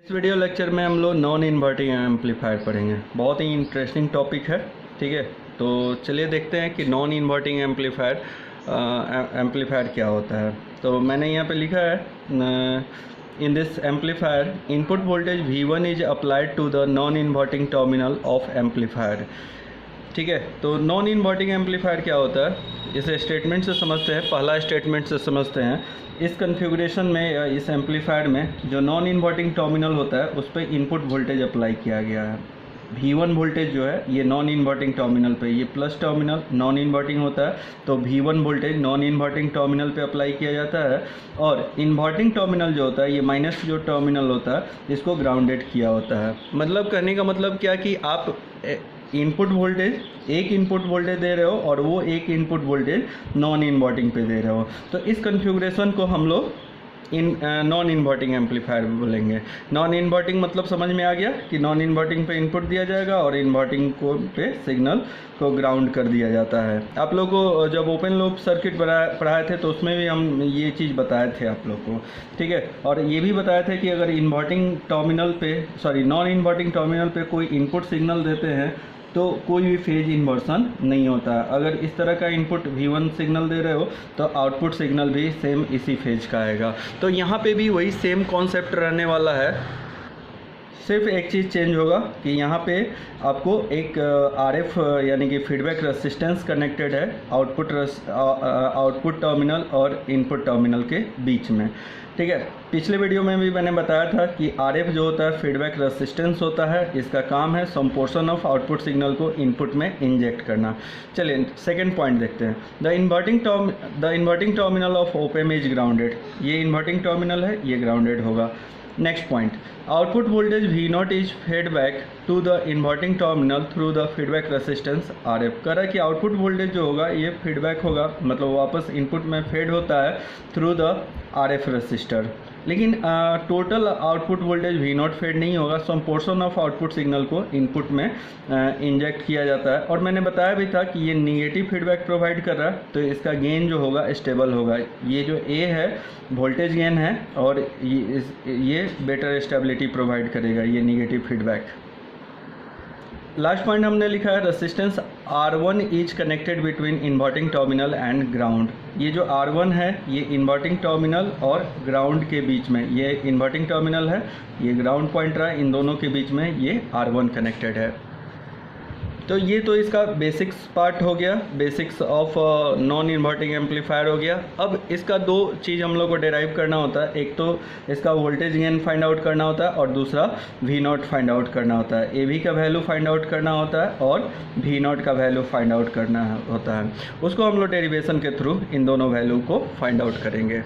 इस video lecture में हम लोग नॉन इन्वर्टिंग एम्पलीफायर पढ़ेंगे। बहुत ही इंटरेस्टिंग टॉपिक है, ठीक है। तो चलिए देखते हैं कि नॉन इन्वर्टिंग एम्पलीफायर क्या होता है। तो मैंने यहाँ पे लिखा है, in this amplifier input voltage V1 is applied to the non inverting terminal of amplifier. ठीक है, तो नॉन इन्वर्टिंग एम्पलीफायर क्या होता है, इसे स्टेटमेंट से समझते हैं। पहला स्टेटमेंट से समझते हैं। इस कॉन्फ़िगरेशन में या इस एम्पलीफायर में जो नॉन इन्वर्टिंग टर्मिनल होता है उस पर इनपुट वोल्टेज अप्लाई किया गया है। V1 वोल्टेज जो है ये नॉन इन्वर्टिंग टर्मिनल पे, ये प्लस टर्मिनल नॉन इन्वर्टिंग होता है, तो V1 voltage non inverting terminal पे अप्लाई किया जाता है। और इन्वर्टिंग टर्मिनल जो होता है, ये माइनस जो टर्मिनल होता है, इसको ग्राउंडेड किया होता है। मतलब कहने का मतलब क्या कि आप इनपुट वोल्टेज, एक इनपुट वोल्टेज दे रहे हो और वो एक इनपुट वोल्टेज नॉन इन्वर्टिंग पे दे रहे हो। तो इस कॉन्फ़िगरेशन को हम लोग नॉन इन्वर्टिंग एम्पलीफायर बोलेंगे। नॉन इन्वर्टिंग मतलब समझ में आ गया कि नॉन इन्वर्टिंग पे इनपुट दिया जाएगा और इन्वर्टिंग को पे सिग्नल को ग्राउंड कर दिया जाता है। आप लोग को जब ओपन लूप सर्किट पढ़ाए थे तो उसमें भी हम ये चीज़ बताए थे आप लोग को, ठीक है। और ये भी बताए थे कि अगर इन्वर्टिंग टर्मिनल पे, नॉन इन्वर्टिंग टर्मिनल पे कोई इनपुट सिग्नल देते हैं तो कोई भी फेज इन्वर्सन नहीं होता। अगर इस तरह का इनपुट V1 सिग्नल दे रहे हो तो आउटपुट सिग्नल भी सेम इसी फेज का आएगा। तो यहाँ पे भी वही सेम कॉन्सेप्ट रहने वाला है, सिर्फ एक चीज़ चेंज होगा कि यहाँ पे आपको एक RF यानी कि फीडबैक रेसिस्टेंस कनेक्टेड है आउटपुट टर्मिनल और इनपुट टर्मिनल के बीच में, ठीक है। पिछले वीडियो में भी मैंने बताया था कि RF जो होता है फीडबैक रेसिस्टेंस होता है, इसका काम है some portion of output signal को इनपुट में इंजेक्ट करना। चलिए सेकंड पॉइंट देखते हैं। The inverting terminal of op amp is grounded. ये इन्वर्टिंग टर्मिनल है, ये ग्राउंडेड होगा। Next point, output voltage V0 is fed back to the inverting terminal through the feedback resistance RF। कह रहा है कि आउटपुट वोल्टेज जो होगा ये फीडबैक होगा, मतलब वापस इनपुट में फेड होता है थ्रू द RF रेसिस्टर। लेकिन total output voltage V0 fed नहीं होगा, some portion of output signal को इनपुट में इंजेक्ट किया जाता है। और मैंने बताया भी था कि ये निगेटिव फीडबैक प्रोवाइड कर रहा है, तो इसका गेन जो होगा स्टेबल होगा। ये जो A है वोल्टेज गेन है और ये बेटर स्टेबिलिटी प्रोवाइड करेगा, ये निगेटिव फीडबैक। लास्ट पॉइंट हमने लिखा है, resistance R1 is connected between inverting terminal and ground. ये जो R1 है ये इन्वर्टिंग टर्मिनल और ग्राउंड के बीच में, ये इन्वर्टिंग टर्मिनल है, ये ग्राउंड पॉइंट रहा, इन दोनों के बीच में ये R1 कनेक्टेड है। तो ये तो इसका बेसिक्स पार्ट हो गया, basics of non inverting amplifier हो गया। अब इसका दो चीज़ हम लोग को डेराइव करना होता है, एक तो इसका वोल्टेज गेन फाइंड आउट करना होता है और दूसरा V0 फाइंड आउट करना होता है। AV का वैल्यू फाइंड आउट करना होता है और V0 का वैल्यू फाइंड आउट करना होता है। उसको हम लोग डेरिवेशन के थ्रू इन दोनों वैल्यू को फाइंड आउट करेंगे।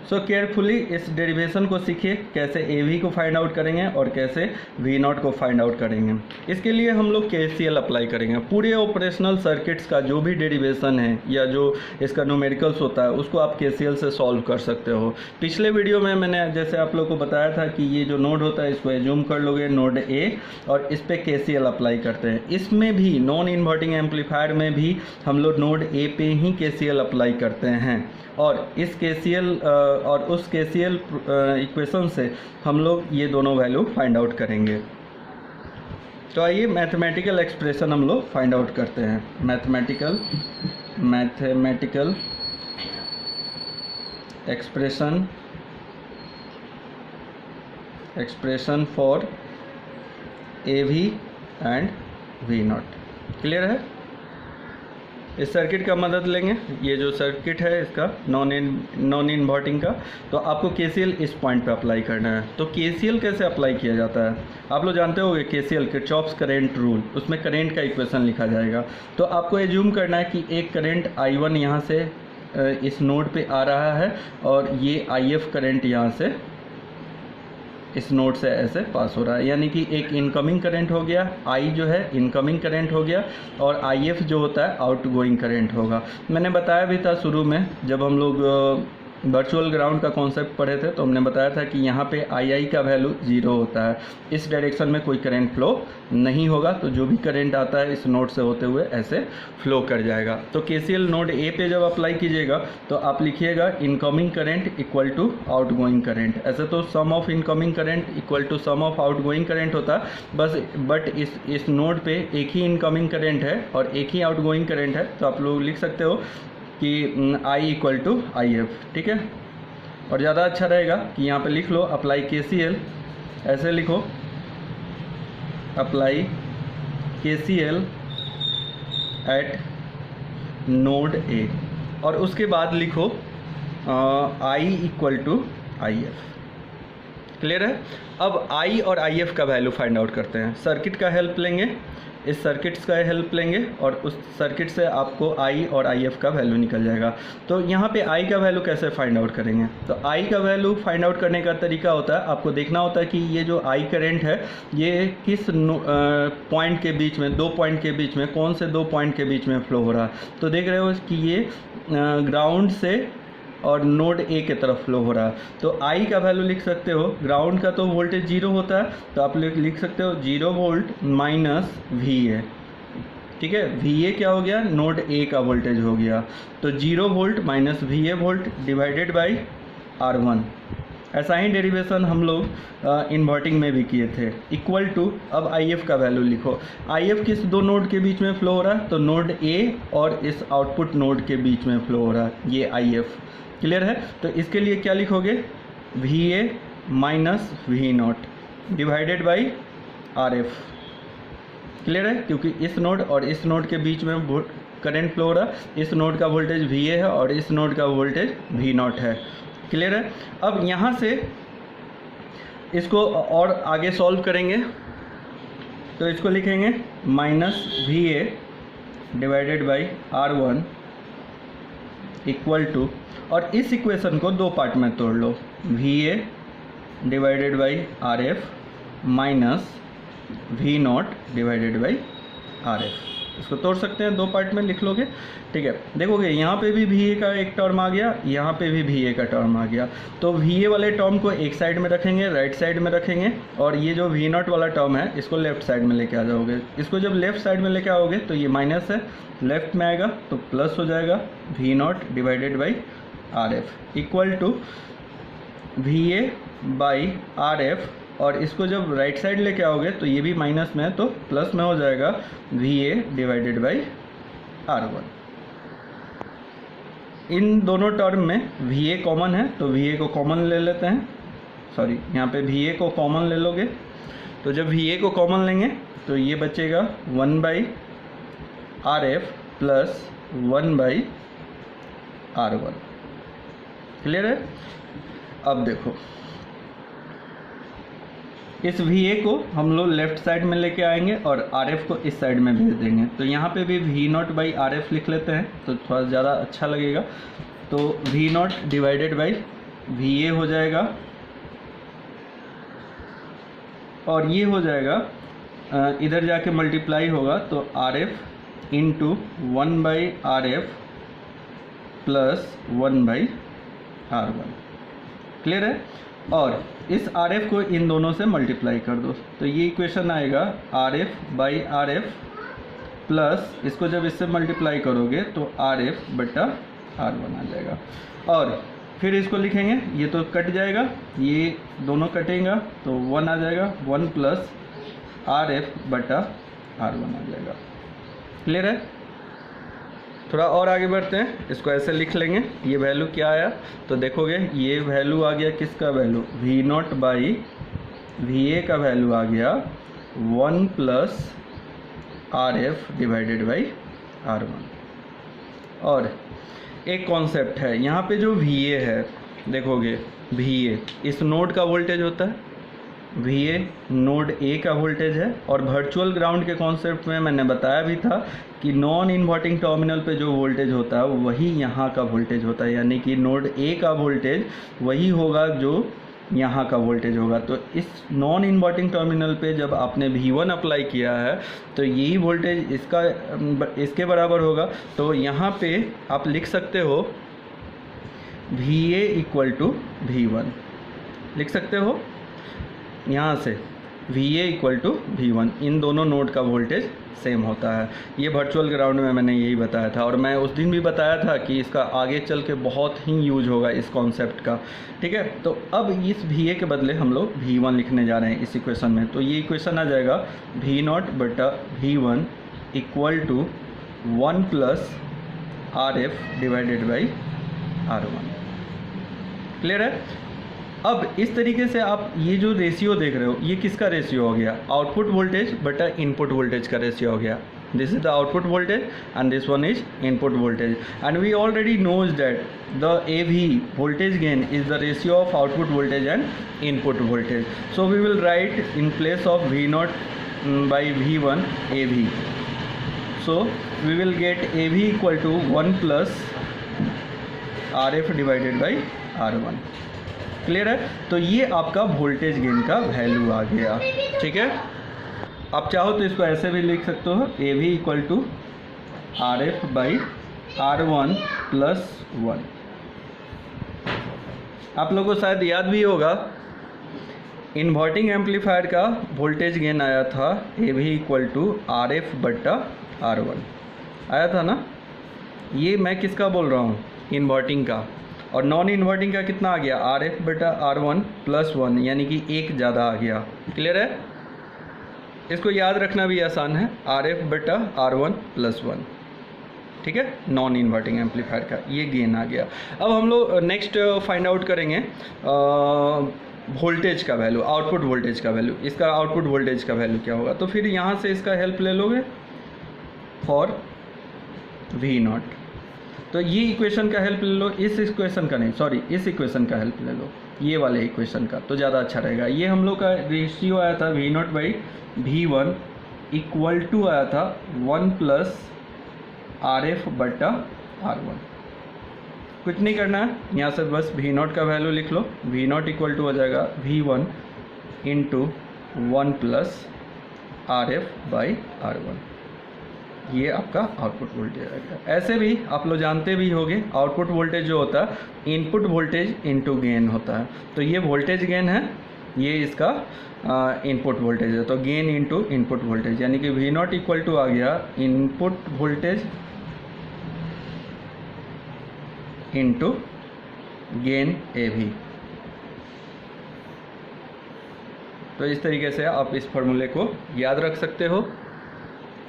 सो केयरफुली इस डेरिवेशन को सीखिए, कैसे AV को फाइंड आउट करेंगे और कैसे V0 को फाइंड आउट करेंगे। इसके लिए हम लोग KCL अप्लाई करेंगे। पूरे ऑपरेशनल सर्किट्स का जो भी डेरिवेशन है या जो इसका न्यूमेरिकल्स होता है उसको आप KCL से सॉल्व कर सकते हो। पिछले वीडियो में मैंने जैसे आप लोग को बताया था कि ये जो नोड होता है इसको एज्यूम कर लोगे नोड A और इस पर KCL अप्लाई करते हैं। इसमें भी नॉन इन्वर्टिंग एम्पलीफायर में भी हम लोग नोड A पे ही KCL अप्लाई करते हैं और इस KCL और उस KCL इक्वेशन से हम लोग ये दोनों वैल्यू फाइंड आउट करेंगे। तो आइए मैथमेटिकल एक्सप्रेशन हम लोग फाइंड आउट करते हैं। Mathematical expression for AV and V0। Clear है? इस सर्किट का मदद लेंगे, ये जो सर्किट है इसका नॉन इन्वर्टिंग का, तो आपको KCL इस पॉइंट पे अप्लाई करना है। तो KCL कैसे अप्लाई किया जाता है आप लोग जानते होंगे, KCL किरचॉफ्स करंट रूल, उसमें करंट का इक्वेशन लिखा जाएगा। तो आपको एज्यूम करना है कि एक करंट I1 यहाँ से इस नोड पे आ रहा है और ये IF करंट यहाँ से इस नोड से ऐसे पास हो रहा है, यानी कि एक इनकमिंग करंट हो गया, I जो है इनकमिंग करंट हो गया और IF जो होता है आउटगोइंग करंट होगा। मैंने बताया भी था शुरू में जब हम लोग वर्चुअल ग्राउंड का कॉन्सेप्ट पढ़े थे तो हमने बताया था कि यहाँ पे आई का वैल्यू 0 होता है, इस डायरेक्शन में कोई करंट फ्लो नहीं होगा, तो जो भी करंट आता है इस नोड से होते हुए ऐसे फ्लो कर जाएगा। तो केसीएल नोड ए पे जब अप्लाई कीजिएगा तो आप लिखिएगा incoming current equal to outgoing current. ऐसे तो sum of incoming current equal to sum of outgoing current होता है, बट इस नोड पे एक ही इनकमिंग करंट है और एक ही आउटगोइंग करंट है, तो आप लोग लिख सकते हो कि I equal to I F. ठीक है, और ज़्यादा अच्छा रहेगा कि यहाँ पे लिख लो अप्लाई KCL, ऐसे लिखो apply KCL at node A, और उसके बाद लिखो I equal to I F. Clear है? अब I और आई एफ का वैल्यू फाइंड आउट करते हैं। सर्किट का हेल्प लेंगे, इस सर्किट्स का हेल्प लेंगे और उस सर्किट से आपको I और आई एफ का वैल्यू निकल जाएगा। तो यहाँ पे I का वैल्यू कैसे फाइंड आउट करेंगे? तो I का वैल्यू फाइंड आउट करने का तरीका होता है, आपको देखना होता है कि ये जो I करंट है ये किस पॉइंट के बीच में, 2 पॉइंट के बीच में, कौन से 2 पॉइंट के बीच में फ्लो हो रहा है। तो देख रहे हो कि ये ग्राउंड से और नोड ए के तरफ फ्लो हो रहा है। तो I का वैल्यू लिख सकते हो, ग्राउंड का तो वोल्टेज 0 होता है, तो आप लिख सकते हो 0 वोल्ट माइनस VA। ठीक है, VA क्या हो गया? नोड ए का वोल्टेज हो गया, तो 0 volt minus VA volt divided by R1। ऐसा ही डेरिवेशन हम लोग इन्वर्टिंग में भी किए थे। इक्वल टू, अब IF का वैल्यू लिखो। IF किस 2 नोड के बीच में फ्लो हो रहा है? तो नोड A और इस आउटपुट नोड के बीच में फ्लो हो रहा है, ये IF। क्लियर है? तो इसके लिए क्या लिखोगे? VA minus V0 divided by RF। Clear है? क्योंकि इस नोड और इस नोड के बीच में करंट फ्लो हो रहा है, इस नोड का वोल्टेज VA है और इस नोड का वोल्टेज V0 है। क्लियर है? अब यहाँ से इसको और आगे सॉल्व करेंगे, तो इसको लिखेंगे minus VA divided by R1 equal to, और इस इक्वेशन को 2 पार्ट में तोड़ लो, VA divided by RF minus V0 divided by RF। इसको तोड़ सकते हैं, 2 पार्ट में लिख लोगे। ठीक है, देखोगे यहाँ पे भी VA का एक टर्म आ गया, यहाँ पे भी VA का टर्म आ गया। तो VA वाले टर्म को एक साइड में रखेंगे, राइट साइड में रखेंगे, और ये जो V0 वाला टर्म है इसको लेफ्ट साइड में लेके आ जाओगे। इसको जब लेफ्ट साइड में लेके आओगे तो ये माइनस है, लेफ्ट में आएगा तो प्लस हो जाएगा, V0 divided by RF equal to VA by RF, और इसको जब राइट साइड लेके आओगे तो ये भी माइनस में है तो प्लस में हो जाएगा, VA डिवाइडेड बाई R1। इन दोनों टर्म में VA कॉमन है तो VA को कॉमन ले लेते हैं, सॉरी यहाँ पे VA को कॉमन ले लोगे, तो जब VA को कॉमन लेंगे तो ये बचेगा 1 by RF plus 1 by R1। Clear है? अब देखो इस VA को हम लोग लेफ्ट साइड में लेके आएंगे और RF को इस साइड में भेज देंगे, तो यहाँ पे भी V0 बाई RF लिख लेते हैं तो थोड़ा ज़्यादा अच्छा लगेगा। तो V0 डिवाइडेड बाई VA हो जाएगा, और ये हो जाएगा इधर जाके मल्टीप्लाई होगा तो RF into 1 by RF plus 1 by R1। Clear है? और इस RF को इन दोनों से मल्टीप्लाई कर दो, तो ये इक्वेशन आएगा RF बाई RF प्लस, इसको जब इससे मल्टीप्लाई करोगे तो RF बटा R1 आ जाएगा, और फिर इसको लिखेंगे, ये तो कट जाएगा, ये दोनों कटेगा तो 1 आ जाएगा, 1 प्लस RF बटा R1 आ जाएगा। क्लियर है? थोड़ा और आगे बढ़ते हैं, इसको ऐसे लिख लेंगे, ये वैल्यू क्या आया तो देखोगे ये वैल्यू आ गया, किसका वैल्यू? V0 बाई VA का वैल्यू आ गया 1 plus RF divided by R1। और एक कॉन्सेप्ट है यहाँ पे, जो VA है, देखोगे VA इस नोड का वोल्टेज होता है, VA नोड A का वोल्टेज है, और वर्चुअल ग्राउंड के कॉन्सेप्ट में मैंने बताया भी था कि नॉन इन्वर्टिंग टर्मिनल पे जो वोल्टेज होता है वही यहाँ का वोल्टेज होता है, यानी कि नोड A का वोल्टेज वही होगा जो यहाँ का वोल्टेज होगा। तो इस नॉन इन्वर्टिंग टर्मिनल पे जब आपने V1 अप्लाई किया है तो यही वोल्टेज इसके बराबर होगा। तो यहाँ पे आप लिख सकते हो VA इक्वल टू V1 लिख सकते हो यहाँ से, VA इक्वल टू V1, इन दोनों नोड का वोल्टेज सेम होता है। ये वर्चुअल ग्राउंड में मैंने यही बताया था, और मैं उस दिन भी बताया था कि इसका आगे चल के बहुत ही यूज होगा इस कॉन्सेप्ट का, ठीक है। तो अब इस VA के बदले हम लोग V1 लिखने जा रहे हैं इस इक्वेशन में। तो ये इक्वेशन आ जाएगा V0 बटा V1 equal to 1 plus RF divided by R1। Clear है? अब इस तरीके से आप ये जो रेशियो देख रहे हो, ये किसका रेशियो हो गया? आउटपुट वोल्टेज बटा इनपुट वोल्टेज का रेशियो हो गया। This is the output voltage and this one is input voltage, and we already knows that the AV voltage gain is the ratio of output voltage and input voltage. So we will write in place of V0 by V1 AV. So we will get AV equal to 1 plus RF divided by R1। Clear है? तो ये आपका voltage gain का value आ गया, ठीक है। आप चाहो तो इसको ऐसे भी लिख सकते हो, AV equal to RF by R1 plus 1। आप लोगों को शायद याद भी होगा, इन्वर्टिंग एम्पलीफायर का वोल्टेज गेन आया था AV इक्वल टू RF बट्टा R1 आया था ना। ये मैं किसका बोल रहा हूँ? इन्वर्टिंग का। और नॉन इन्वर्टिंग का कितना आ गया? RF बटा R1 प्लस 1, यानी कि एक ज़्यादा आ गया। क्लियर है? इसको याद रखना भी आसान है, RF बटा R1 प्लस 1, ठीक है। नॉन इन्वर्टिंग एम्पलीफायर का ये गेन आ गया। अब हम लोग नेक्स्ट फाइंड आउट करेंगे वोल्टेज का वैल्यू, आउटपुट वोल्टेज का वैल्यू। इसका आउटपुट वोल्टेज का वैल्यू क्या होगा? तो फिर यहाँ से इसका हेल्प ले लोगे फॉर V0। तो ये इक्वेशन का हेल्प ले लो, इस इक्वेशन का नहीं, सॉरी इस इक्वेशन का हेल्प ले लो, ये वाले इक्वेशन का, तो ज़्यादा अच्छा रहेगा। ये हम लोग का रेशियो आया था V0 by V1 equal to आया था 1 प्लस RF बटा R1। कुछ नहीं करना है, यहाँ से बस V0 का वैल्यू लिख लो। V0 इक्वल टू हो जाएगा V1 into 1 plus RF by R1। ये आपका आउटपुट वोल्टेज आएगा। ऐसे भी आप लोग जानते भी होंगे, आउटपुट वोल्टेज जो होता है इनपुट वोल्टेज इनटू गेन होता है। तो ये वोल्टेज गेन है, ये इसका इनपुट वोल्टेज है। तो गेन इनटू इनपुट वोल्टेज, यानी कि V0 इक्वल टू आ गया input voltage into gain AV। तो इस तरीके से आप इस फॉर्मूले को याद रख सकते हो।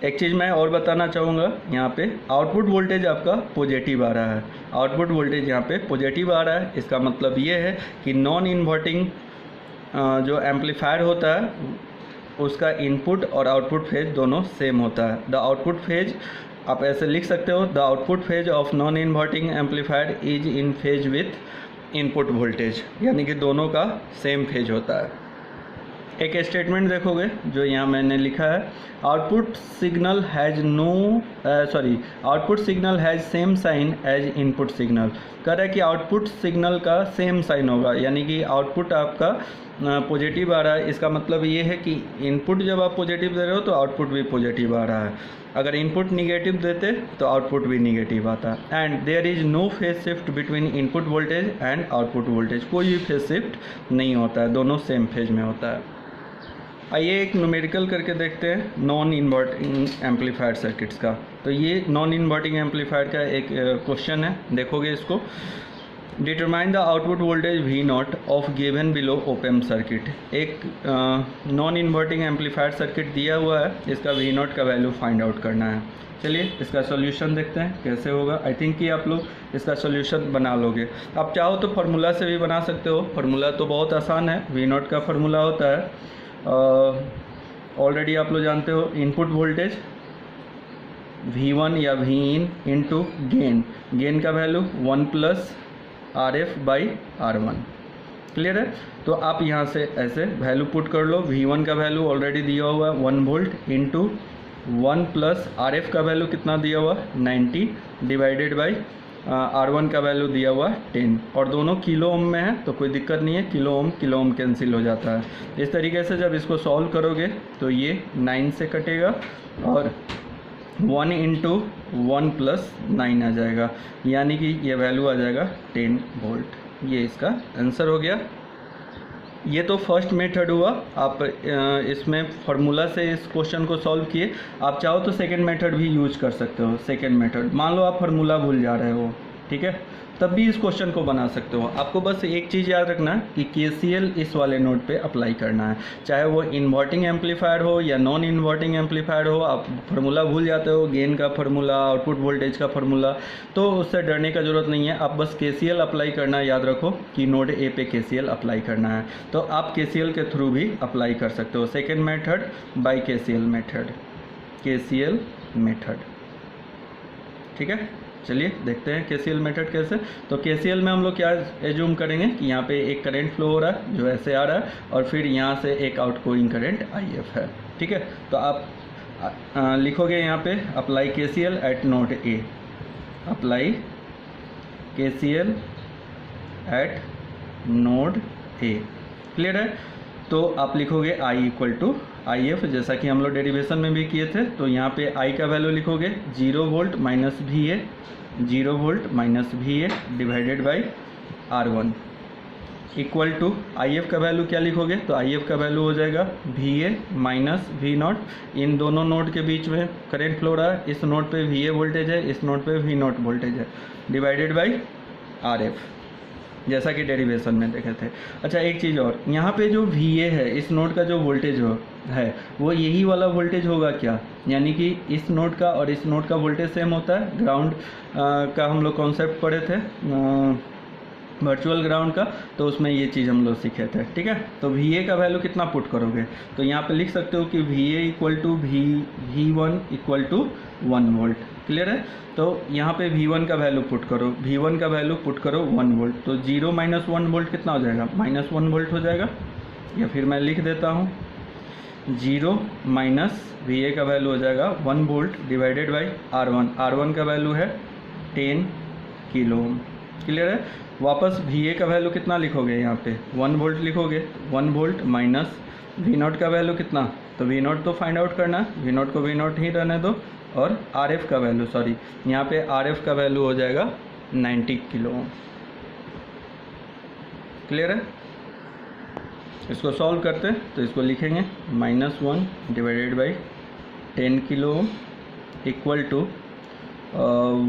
एक चीज़ मैं और बताना चाहूँगा, यहाँ पे आउटपुट वोल्टेज आपका पॉजिटिव आ रहा है। आउटपुट वोल्टेज यहाँ पे पॉजिटिव आ रहा है, इसका मतलब ये है कि नॉन इन्वर्टिंग जो एम्पलीफायर होता है उसका इनपुट और आउटपुट फेज दोनों सेम होता है। द आउटपुट फेज आप ऐसे लिख सकते हो, the output phase of non inverting amplifier is in phase with input voltage, यानी कि दोनों का सेम फेज होता है। एक स्टेटमेंट देखोगे जो यहाँ मैंने लिखा है, output signal has output signal has same sign as input signal. कह रहा है कि आउटपुट सिग्नल का सेम साइन होगा, यानी कि आउटपुट आपका पॉजिटिव आ रहा है। इसका मतलब ये है कि इनपुट जब आप पॉजिटिव दे रहे हो तो आउटपुट भी पॉजिटिव आ रहा है। अगर इनपुट निगेटिव देते तो आउटपुट भी निगेटिव आता है। And there is no phase shift between input voltage and output voltage, कोई भी फेज शिफ्ट नहीं होता है, दोनों सेम फेज में होता है। आइए एक न्यूमेरिकल करके देखते हैं नॉन इन्वर्टिंग एम्पलीफायर सर्किट्स का। तो ये नॉन इन्वर्टिंग एम्पलीफायर का एक क्वेश्चन है, देखोगे इसको। Determine the output voltage V0 of given below open circuit. एक नॉन इन्वर्टिंग एम्पलीफायर सर्किट दिया हुआ है, इसका V0 का वैल्यू फाइंड आउट करना है। चलिए इसका सॉल्यूशन देखते हैं कैसे होगा। आई थिंक कि आप लोग इसका सॉल्यूशन बना लोगे। आप चाहो तो फार्मूला से भी बना सकते हो, फार्मूला तो बहुत आसान है। V0 का फार्मूला होता है, ऑलरेडी आप लोग जानते हो, इनपुट वोल्टेज V1 या Vin इंटू गेन, गेन का value 1 plus RF by R1। Clear है? तो आप यहाँ से ऐसे वैल्यू पुट कर लो। V1 का वैल्यू ऑलरेडी दिया हुआ है 1 वोल्ट इंटू 1 प्लस RF का वैल्यू कितना दिया हुआ 90 डिवाइडेड बाई R1 का वैल्यू दिया हुआ 10, और दोनों किलो ओम में है तो कोई दिक्कत नहीं है, किलो ओम कैंसिल हो जाता है। इस तरीके से जब इसको सॉल्व करोगे तो ये 9 से कटेगा और 1 इंटू 1 प्लस 9 आ जाएगा, यानी कि ये वैल्यू आ जाएगा 10 वोल्ट। ये इसका आंसर हो गया। ये तो फर्स्ट मेथड हुआ, आप इसमें फार्मूला से इस क्वेश्चन को सॉल्व किए। आप चाहो तो सेकंड मेथड भी यूज कर सकते हो। सेकंड मेथड, मान लो आप फार्मूला भूल जा रहे हो, ठीक है, तब भी इस क्वेश्चन को बना सकते हो। आपको बस एक चीज़ याद रखना है कि KCL इस वाले नोड पे अप्लाई करना है, चाहे वो इन्वर्टिंग एम्पलीफायर हो या नॉन इन्वर्टिंग एम्पलीफायर हो। आप फार्मूला भूल जाते हो, गेन का फार्मूला, आउटपुट वोल्टेज का फार्मूला, तो उससे डरने का ज़रूरत नहीं है। आप बस KCL अप्लाई करना याद रखो कि नोड ए पे KCL अप्लाई करना है, तो आप KCL के थ्रू भी अप्लाई कर सकते हो। Second method by KCL method, KCL method, ठीक है। चलिए देखते हैं KCL मेथड कैसे। तो KCL में हम लोग क्या एज्यूम करेंगे कि यहाँ पे एक करंट फ्लो हो रहा है जो ऐसे आ रहा है, और फिर यहाँ से एक आउटगोइंग करंट IF है, ठीक है। तो आप लिखोगे यहाँ पे apply KCL at node A, apply KCL at node A, clear है। तो आप लिखोगे I इक्वल टू IF, जैसा कि हम लोग डेरिवेशन में भी किए थे। तो यहाँ पे I का वैल्यू लिखोगे 0 volt minus VA, 0 volt minus VA divided by R1 equal to IF का वैल्यू क्या लिखोगे, तो IF का वैल्यू हो जाएगा VA माइनस V0। इन दोनों नोड के बीच में करंट फ्लो रहा है, इस नोड पे VA वोल्टेज है, इस नोड पे V0 वोल्टेज है, डिवाइडेड बाई RF, जैसा कि डेरिवेशन में देखे थे। अच्छा एक चीज़ और, यहाँ पे जो VA है, इस नोड का जो वोल्टेज है वो यही वाला वोल्टेज होगा क्या, यानी कि इस नोड का और इस नोड का वोल्टेज सेम होता है। ग्राउंड का हम लोग कॉन्सेप्ट पढ़े थे, वर्चुअल ग्राउंड का, तो उसमें ये चीज़ हम लोग सीखे थे, ठीक है। तो VA का वैल्यू कितना पुट करोगे, तो यहाँ पे लिख सकते हो कि VA equal to V1 equal to 1 volt, clear है। तो यहाँ पे V1 का वैल्यू पुट करो, V1 का वैल्यू पुट करो 1 वोल्ट, तो 0 माइनस 1 वोल्ट कितना हो जाएगा, माइनस 1 वोल्ट हो जाएगा। या फिर मैं लिख देता हूँ 0 माइनस VA का वैल्यू हो जाएगा 1 volt divided by R1, R1 का वैल्यू है 10 किलो ओम, क्लियर है। वापस VA का वैल्यू कितना लिखोगे, यहाँ पे 1 वोल्ट लिखोगे, 1 वोल्ट माइनस V0 का वैल्यू कितना, तो V0 तो फाइंड आउट करना है, V0 को V0 ही रहने दो, और RF का वैल्यू, सॉरी यहाँ पे RF का वैल्यू हो जाएगा 90 किलो ओम, क्लियर है। इसको सॉल्व करते हैं तो इसको लिखेंगे -1 divided by 10 kilo ohm equal to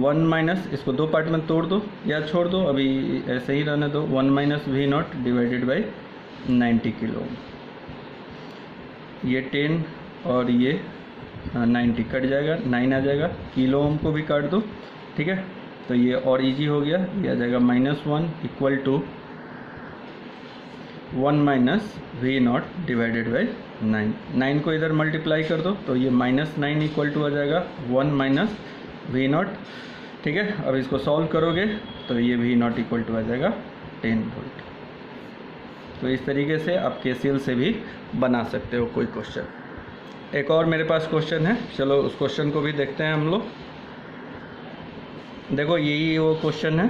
1 minus, इसको दो पार्ट में तोड़ दो या छोड़ दो, अभी ऐसे ही रहने दो, 1 minus V0 divided by 90 kilo ohm. ये 10 और ये 90 कट जाएगा, 9 आ जाएगा, किलो ओम को भी काट दो, ठीक है। तो ये और इजी हो गया, ये आ जाएगा -1 equal to 1 minus V0 divided by 9, 9 को इधर मल्टीप्लाई कर दो, तो ये -9 इक्वल टू आ जाएगा 1 माइनस V0, ठीक है। अब इसको सॉल्व करोगे तो ये V0 इक्वल टू आ जाएगा 10 वोल्ट। तो इस तरीके से आप KCL से भी बना सकते हो कोई क्वेश्चन। एक और मेरे पास क्वेश्चन है, चलो उस क्वेश्चन को भी देखते हैं हम लोग। देखो यही वो क्वेश्चन है,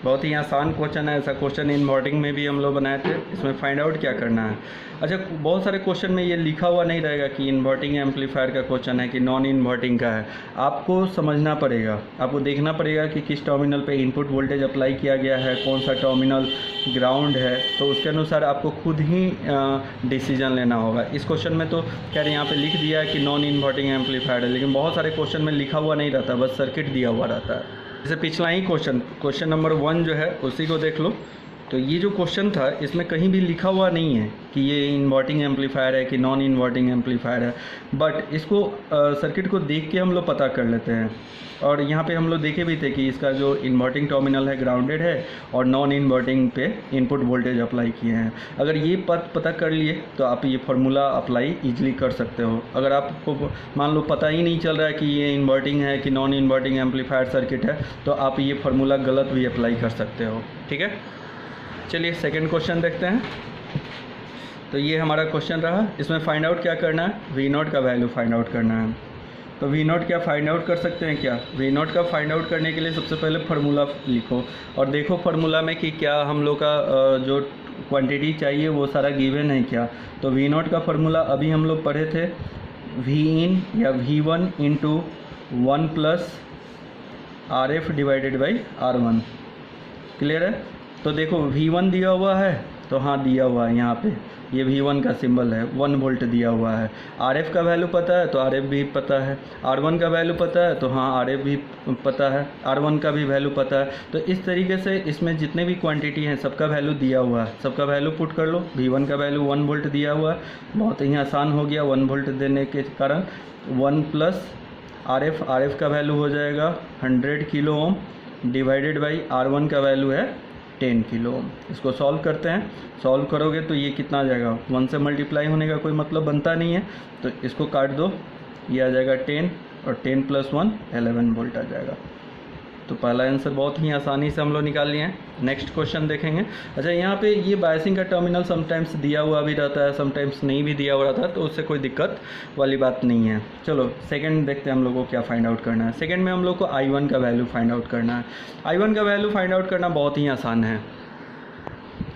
बहुत ही आसान क्वेश्चन है। ऐसा क्वेश्चन इन्वर्टिंग में भी हम लोग बनाए थे। इसमें फाइंड आउट क्या करना है। अच्छा, बहुत सारे क्वेश्चन में ये लिखा हुआ नहीं रहेगा कि इन्वर्टिंग एम्पलीफायर का क्वेश्चन है कि नॉन इन्वर्टिंग का है। आपको समझना पड़ेगा, आपको देखना पड़ेगा कि किस टर्मिनल पे इनपुट वोल्टेज अप्लाई किया गया है, कौन सा टर्मिनल ग्राउंड है, तो उसके अनुसार आपको खुद ही डिसीजन लेना होगा। इस क्वेश्चन में तो खैर यहाँ पे लिख दिया है कि नॉन इन्वर्टिंग एम्पलीफायर है, लेकिन बहुत सारे क्वेश्चन में लिखा हुआ नहीं रहता, बस सर्किट दिया हुआ रहता है। जैसे पिछला ही क्वेश्चन नंबर 1 जो है उसी को देख लो। तो ये जो क्वेश्चन था इसमें कहीं भी लिखा हुआ नहीं है कि ये इन्वर्टिंग एम्पलीफायर है कि नॉन इन्वर्टिंग एम्पलीफायर है, बट इसको सर्किट को देख के हम लोग पता कर लेते हैं। और यहाँ पे हम लोग देखे भी थे कि इसका जो इन्वर्टिंग टर्मिनल है ग्राउंडेड है और नॉन इन्वर्टिंग पे इनपुट वोल्टेज अप्लाई किए हैं। अगर ये पता कर लिए तो आप ये फार्मूला अप्लाई ईजिली कर सकते हो। अगर आपको मान लो पता ही नहीं चल रहा है कि ये इन्वर्टिंग है कि नॉन इन्वर्टिंग एम्पलीफायर सर्किट है, तो आप ये फार्मूला गलत भी अप्लाई कर सकते हो, ठीक है। चलिए सेकंड क्वेश्चन देखते हैं। तो ये हमारा क्वेश्चन रहा, इसमें फाइंड आउट क्या करना है, V0 का वैल्यू फाइंड आउट करना है। तो V0 क्या फाइंड आउट कर सकते हैं क्या, V0 का फाइंड आउट करने के लिए सबसे पहले फार्मूला लिखो और देखो फार्मूला में कि क्या हम लोग का जो क्वांटिटी चाहिए वो सारा गिवन है क्या। तो V0 का फार्मूला अभी हम लोग पढ़े थे, वी इन या V1 into 1 plus RF divided by R1। Clear है? तो देखो V1 दिया हुआ है, तो हाँ दिया हुआ है यहाँ पे, ये V1 का सिंबल है, 1 वोल्ट दिया हुआ है। RF का वैल्यू पता है तो RF भी पता है, R1 का वैल्यू पता है तो हाँ RF भी पता है, R1 का भी वैल्यू पता है। तो इस तरीके से इसमें जितने भी क्वांटिटी हैं सबका वैल्यू दिया हुआ है, सबका वैल्यू पुट कर लो। V1 का वैल्यू 1 वोल्ट दिया हुआ है, बहुत ही आसान हो गया 1 वोल्ट देने के कारण। 1 प्लस RF का वैल्यू हो जाएगा 100 kilo ohm divided by R1 का वैल्यू है 10 किलो ओम। इसको सॉल्व करते हैं, सॉल्व करोगे तो ये कितना आ जाएगा, 1 से मल्टीप्लाई होने का कोई मतलब बनता नहीं है, तो इसको काट दो, ये आ जाएगा 10 और 10 प्लस 1 11 वोल्ट आ जाएगा। तो पहला आंसर बहुत ही आसानी से हम लोग निकाल लिए हैं। नेक्स्ट क्वेश्चन देखेंगे। अच्छा, यहाँ पे ये बायसिंग का टर्मिनल समटाइम्स दिया हुआ भी रहता है, समटाइम्स नहीं भी दिया हुआ रहता है, तो उससे कोई दिक्कत वाली बात नहीं है। चलो सेकंड देखते हैं हम लोग को क्या फाइंड आउट करना है। सेकंड में हम लोग को I1 का वैल्यू फाइंड आउट करना है। I1 का वैल्यू फाइंड आउट करना बहुत ही आसान है।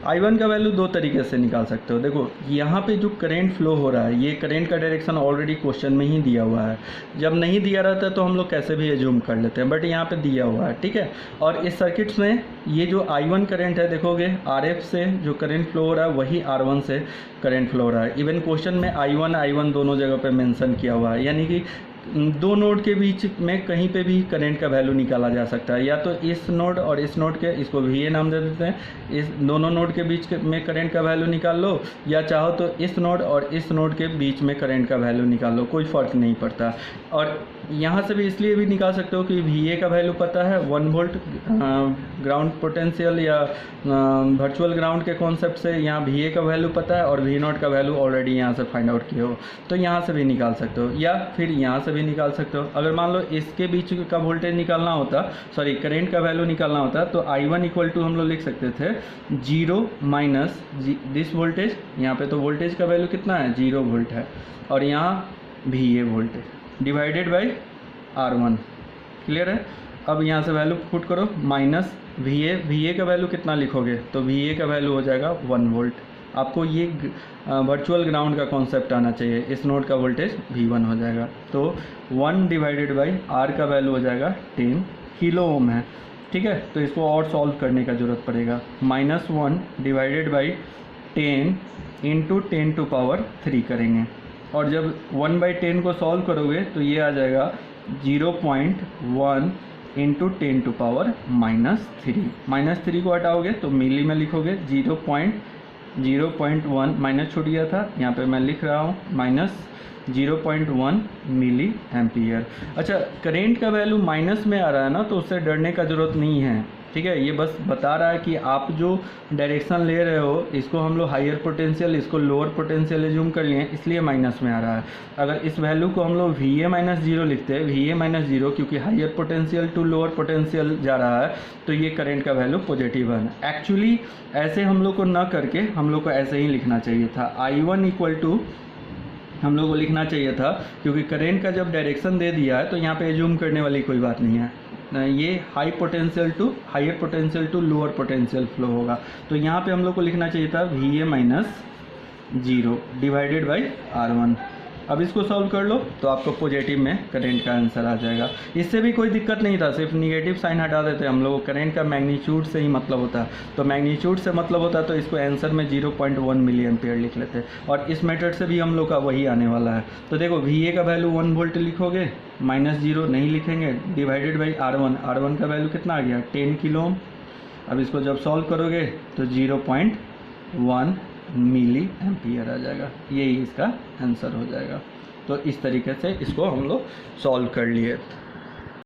I1 का वैल्यू दो तरीके से निकाल सकते हो। देखो यहाँ पे जो करंट फ्लो हो रहा है, ये करंट का डायरेक्शन ऑलरेडी क्वेश्चन में ही दिया हुआ है। जब नहीं दिया रहता है तो हम लोग कैसे भी एज्यूम कर लेते हैं, बट यहाँ पे दिया हुआ है, ठीक है। और इस सर्किट्स में ये जो I1 करंट है, देखोगे RF से जो करंट फ्लो हो रहा है वही R1 से करंट फ्लो हो रहा है। इवन क्वेश्चन में I1 दोनों जगह पर मैंसन किया हुआ है, यानी कि दो नोड के बीच में कहीं पे भी करंट का वैल्यू निकाला जा सकता है। या तो इस नोड और इस नोड के, इसको VA नाम दे देते हैं, इस दोनों नोड के बीच में करंट का वैल्यू निकाल लो, या चाहो तो इस नोड और इस नोड के बीच में करंट का वैल्यू निकाल लो, कोई फ़र्क नहीं पड़ता। और यहाँ से भी इसलिए भी निकाल सकते हो कि VA का वैल्यू पता है, 1 वोल्ट ग्राउंड पोटेंशियल या वर्चुअल ग्राउंड के कॉन्सेप्ट से यहाँ VA का वैल्यू पता है, और V0 का वैल्यू ऑलरेडी यहाँ से फाइंड आउट किए हो, तो यहाँ से भी निकाल सकते हो, या फिर यहाँ से भी निकाल सकते हो। अगर मान लो इसके बीच का वोल्टेज निकालना होता, सॉरी करंट का वैल्यू निकालना होता, तो I1 इक्वल टू हम लोग लिख सकते थे 0 माइनस दिस वोल्टेज। यहाँ पे तो वोल्टेज का वैल्यू कितना है, 0 वोल्ट है, और यहाँ VA voltage divided by R1। Clear है? अब यहाँ से वैल्यू पुट करो, माइनस VA का वैल्यू कितना लिखोगे, तो VA का वैल्यू हो जाएगा 1 वोल्ट। आपको ये वर्चुअल ग्राउंड का कॉन्सेप्ट आना चाहिए। इस नोड का वोल्टेज V1 हो जाएगा, तो 1 डिवाइडेड बाई R का वैल्यू हो जाएगा 10 किलो ओम है, ठीक है। तो इसको और सॉल्व करने का ज़रूरत पड़ेगा। -1 divided by 10 into 10 to power 3 करेंगे, और जब 1/10 को सॉल्व करोगे तो ये आ जाएगा 0.1 इंटू 10 टू पावर -3। -3 को हटाओगे तो मिली में लिखोगे, 0.1 माइनस छूट गया था, यहाँ पे मैं लिख रहा हूँ -0.1 मिली एम्पियर। अच्छा, करेंट का वैल्यू माइनस में आ रहा है ना, तो उससे डरने का ज़रूरत नहीं है, ठीक है। ये बस बता रहा है कि आप जो डायरेक्शन ले रहे हो, इसको हम लोग हायर पोटेंशियल, इसको लोअर पोटेंशियल एज्यूम कर लिए, इसलिए माइनस में आ रहा है। अगर इस वैल्यू को हम लोग VA-0 लिखते हैं, VA-0 क्योंकि higher potential to lower potential जा रहा है, तो ये करंट का वैल्यू पॉजिटिव है। एक्चुअली ऐसे हम लोग को ना करके हम लोग को ऐसे ही लिखना चाहिए था, I1 इक्वल टू हम लोग को लिखना चाहिए था, क्योंकि करंट का जब डायरेक्शन दे दिया है तो यहाँ पे एज्यूम करने वाली कोई बात नहीं है। ये high potential to higher potential to lower potential flow होगा, तो यहाँ पे हम लोग को लिखना चाहिए था VA-0 डिवाइडेड बाई R1। अब इसको सॉल्व कर लो तो आपको पॉजिटिव में करंट का आंसर आ जाएगा। इससे भी कोई दिक्कत नहीं था, सिर्फ निगेटिव साइन हटा देते हम लोग, करंट का मैग्नीट्यूड से ही मतलब होता, तो मैग्नीट्यूड से मतलब होता तो इसको आंसर में 0.1 मिली एम्पियर लिख लेते, और इस मेथड से भी हम लोग का वही आने वाला है। तो देखो VA का वैल्यू 1 वोल्ट लिखोगे, -0 नहीं लिखेंगे, डिवाइडेड बाई R1 का वैल्यू कितना आ गया, 10 किलो ओम। अब इसको जब सॉल्व करोगे तो 0.1 मिली एम्पियर आ जाएगा, यही इसका आंसर हो जाएगा। तो इस तरीके से इसको हम लोग सॉल्व कर लिए।